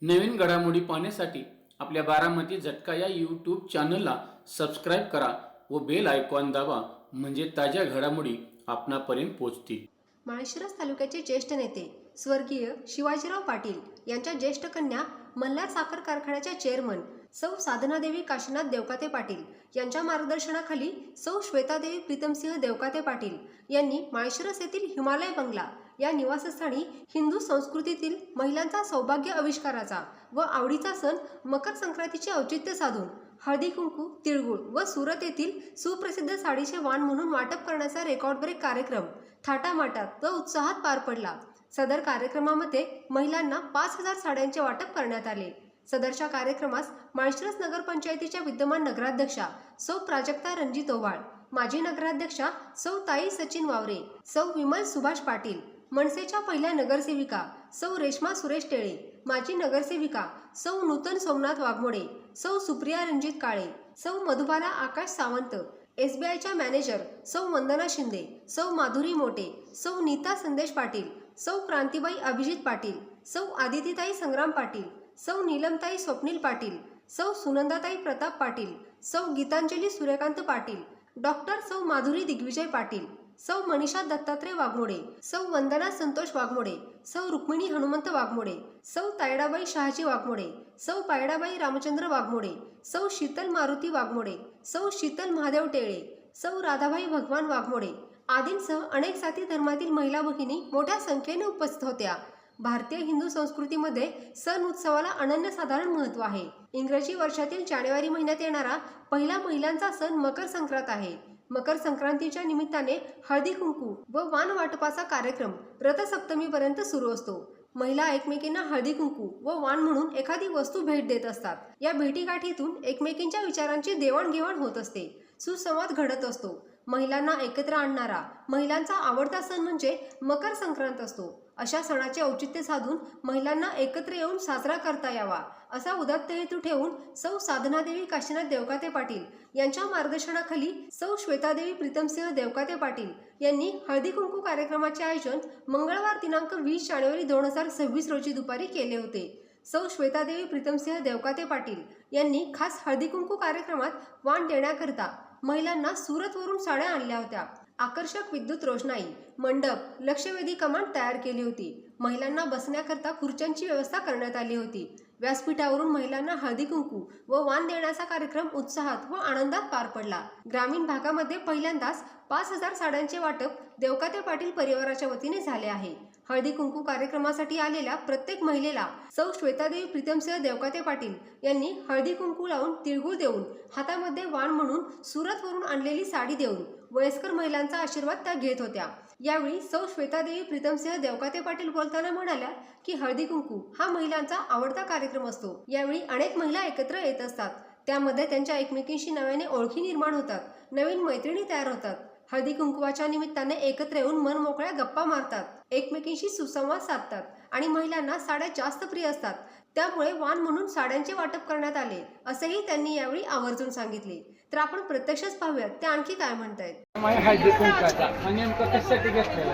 नवीन घडामोडी पाहण्यासाठी आपल्या बारामती झटका या यूट्यूब चॅनलला सबस्क्राईब करा व बेल आयकॉन दाबा, म्हणजे ताज्या घडामोडी आपणापर्यंत पोहोचतील. माळशिरस तालुक्याचे ज्येष्ठ नेते स्वर्गीय शिवाजीराव पाटील यांच्या ज्येष्ठ कन्या मल्हार साखर कारखान्याच्या चेअरमन सौ साधनादेवी काशीनाथ देवकाते पाटील यांच्या मार्गदर्शनाखाली सौ श्वेतादेवी प्रीतमसिंह देवकाते पाटील यांनी माळशिरस येथील हिमालय बंगला या निवासस्थानी हिंदू संस्कृतीतील महिलांचा सौभाग्य आविष्काराचा व आवडीचा सण मकर संक्रांतीचे औचित्य साधून हळदी कुंकू, तिळगुळ व सुरत येथील सुप्रसिद्ध साडीचे वाण म्हणून वाटप करण्याचा रेकॉर्ड ब्रेक कार्यक्रम थाटामाटात व उत्साहात पार पडला. सदर कार्यक्रमामध्ये महिलांना 5,000 साड्यांचे वाटप करण्यात आले. सदरच्या कार्यक्रमास माळशिरस नगरपंचायतीच्या विद्यमान नगराध्यक्षा सौ प्राजक्ता रणजित ओवाळ, माजी नगराध्यक्षा सौ ताई सचिन वावरे, सौ विमल सुभाष पाटील, मनसेच्या पहिल्या नगरसेविका सौ रेश्मा सुरेश टेळे, माजी नगरसेविका सौ नूतन सोमनाथ वाघमोडे, सौ सुप्रिया रणजित काळे, सौ मधुबाला आकाश सावंत, SBIच्या मॅनेजर सौ वंदना शिंदे, सौ माधुरी मोटे, सौ नीता संदेश पाटील, सौ क्रांतीबाई अभिजित पाटील, सौ आदितीताई संग्राम पाटील, सौ नीलमताई स्वप्नील पाटील, सौ सुनंदाताई प्रताप पाटील, सौ गीतांजली सूर्यकांत पाटील, डॉक्टर सौ माधुरी दिग्विजय पाटील, सौ मनीषा दत्तात्रय वाघमोडे, सौ वंदना संतोष वाघमोडे, सौ रुक्मिणी हनुमंत वाघमोडे, सौ तायडाबाई शहाजी वाघमोडे, सौ पायडाबाई रामचंद्र वाघमोडे, सौ शीतल मारुती वाघमोडे, सौ शीतल महादेव टेळे, सौ राधाबाई भगवान वाघमोडे आदींसह अनेक जाती धर्मातील महिला भगिनी मोठ्या संख्येने उपस्थित होत्या. भारतीय हिंदू संस्कृतीमध्ये सण उत्सवाला अनन्यसाधारण महत्त्व आहे. इंग्रजी वर्षातील जानेवारी महिन्यात येणारा पहिला महिलांचा सण मकर संक्रांत आहे. मकर संक्रांतीच्या निमित्ताने हळदी कुंकू व वाण वाटपाचा कार्यक्रम रथसप्तमीपर्यंत सुरू असतो. महिला एकमेकींना हळदी कुंकू व वाण म्हणून एखादी वस्तू भेट देत असतात. या भेटीगाठीतून एकमेकींच्या विचारांची देवाणघेवाण होत असते. सुसंवाद घडत असतो. महिलांना एकत्र आणणारा महिलांचा आवडता सण म्हणजे मकर संक्रांत असतो. अशा सणाचे औचित्य साधून महिलांना एकत्र येऊन साजरा करता यावा असा उदात्त हेतू ठेवून सौ साधनादेवी काशीनाथ देवकाते पाटील यांच्या मार्गदर्शनाखाली सौ श्वेतादेवी प्रीतमसिंह देवकाते पाटील यांनी हळदी कुंकू कार्यक्रमाचे आयोजन मंगळवार दिनांक 20 जानेवारी 2026 रोजी दुपारी केले होते. सौ श्वेतादेवी प्रीतमसिंह देवकाते पाटील यांनी खास हळदी कुंकू कार्यक्रमात वाण देण्याकरता महिलांना सुरतवरून साड्या आणल्या होत्या. आकर्षक विद्युत रोषणाई, मंडप, लक्षवेधी कमान तयार केली होती. महिलांना बसण्याकरता खुर्च्यांची व्यवस्था करण्यात आली होती. व्यासपीठावरून महिलांना हळदी कुंकू व वाण देण्याचा कार्यक्रम उत्साहात व आनंदात पार पडला. ग्रामीण भागामध्ये पहिल्यांदाच 5,000 साड्यांचे वाटप देवकाते पाटील परिवाराच्या वतीने झाले आहे. हळदी कुंकू कार्यक्रमासाठी आलेल्या प्रत्येक महिलेला सौ श्वेतादेवी प्रीतमसिंह देवकाते पाटील यांनी हळदी कुंकू लावून तिळगुळ देऊन हातामध्ये वाण म्हणून सुरतवरून आणलेली साडी देऊन वयस्कर महिलांचा आशीर्वाद त्या घेत होत्या. यावेळी सौ श्वेतादेवी प्रीतमसिंह देवकाते पाटील बोलताना म्हणाल्या की हळदी कुंकू हा महिलांचा आवडता कार्यक्रम असतो. यावेळी अनेक महिला एकत्र येत असतात. त्यामध्ये त्यांच्या एकमेकींशी नव्याने ओळखी निर्माण होतात. नवीन मैत्रिणी तयार होतात. हळदी कुंकुवाच्या निमित्ताने एकत्र येऊन मन मोकळ्या गप्पा मारतात. एकमेकींशी सुसंवाद साधतात आणि महिलांना साड्या जास्त प्रिय असतात. त्यामुळे वाण म्हणून साड्यांचे वाटप करण्यात आले असेही त्यांनी यावेळी आवर्जून सांगितले. तर आपण प्रत्यक्षच पाहूयात ते आणखी काय म्हणतायत. हळदी कुंकाचा नेमकं कशासाठी घेतलेलं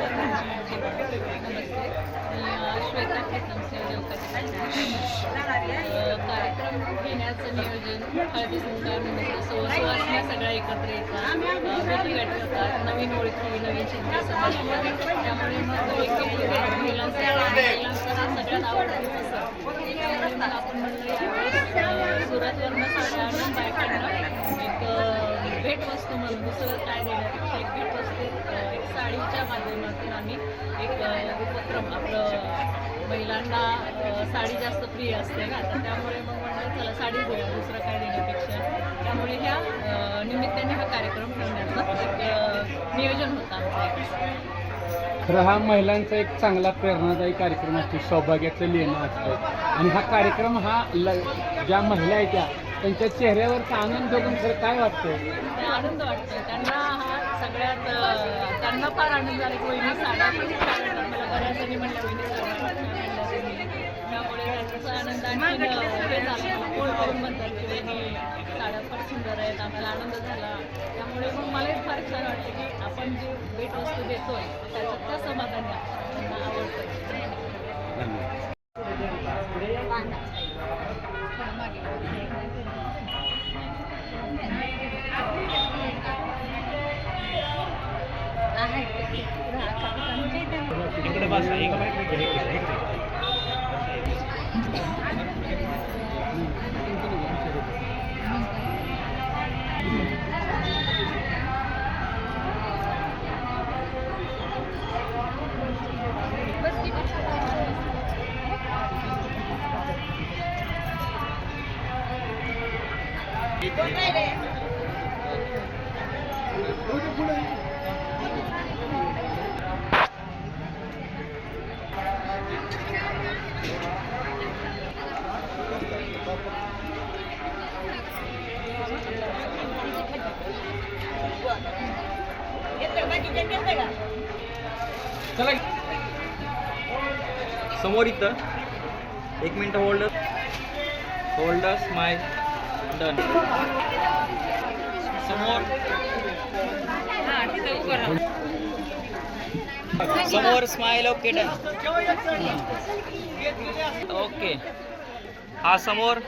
श्वेता प्रीतमसिंह देवकाते कार्यक्रम घेण्याचं नियोजन हळदी कुंकानिमित्त सुवासिनी सगळ्या एकत्र येतात, भेटीगाठी होतात, नवीन ओळखी, नवीन चिंता समजतात. त्यामुळे मग महिलांचा सगळ्यात आवडतं असं त्यामुळे मग आपण म्हणलं यावेळेस सुरतवरनं साड्या आणून बायकांना एक भेटवस्तू म्हणून दुसरं काय देण्यापेक्षा एक भेटवस्तू एक साडीच्या माध्यमातून आम्ही एक उपक्रम आपलं महिलांना साडी जास्त प्रिय असते ना, तर त्यामुळे मग म्हणलं चला साडी देऊया दुसरं काय देण्यापेक्षा. त्यामुळे ह्या निमित्ताने हा कार्यक्रम ठेवण्याचं एक नियोजन होतं आमचं. खरं हा महिलांचा एक चांगला प्रेरणादायी कार्यक्रम असतो. सौभाग्याचं लेणं असतं आणि हा कार्यक्रम हा ज्या महिला आहेत त्यांच्या चेहऱ्यावरचा आनंद बघून खरं काय वाटतं? आनंद वाटतो त्यांना. हा सगळ्यात त्यांना फार आनंद झाला की वहिनी साड्या पण छान मला बऱ्याच जणी म्हणल्या वहिनी साड्या त्यामुळे त्यांचा आनंद आणखी हे झाला. कोण करून म्हणतात की वहिनी साड्या फार सुंदर आहेत, आम्हाला आनंद झाला. त्यामुळे मग मलाही फार छान वाटतं की आपण जे भेटवस्तू देतोय त्याच्यात त्या समाधानी त्यांना आवडतं. चला समोर इथं 1 मिनिट होल्ड स्माइल डन समोर समोर स्माइल ओके डन ओके हा समोर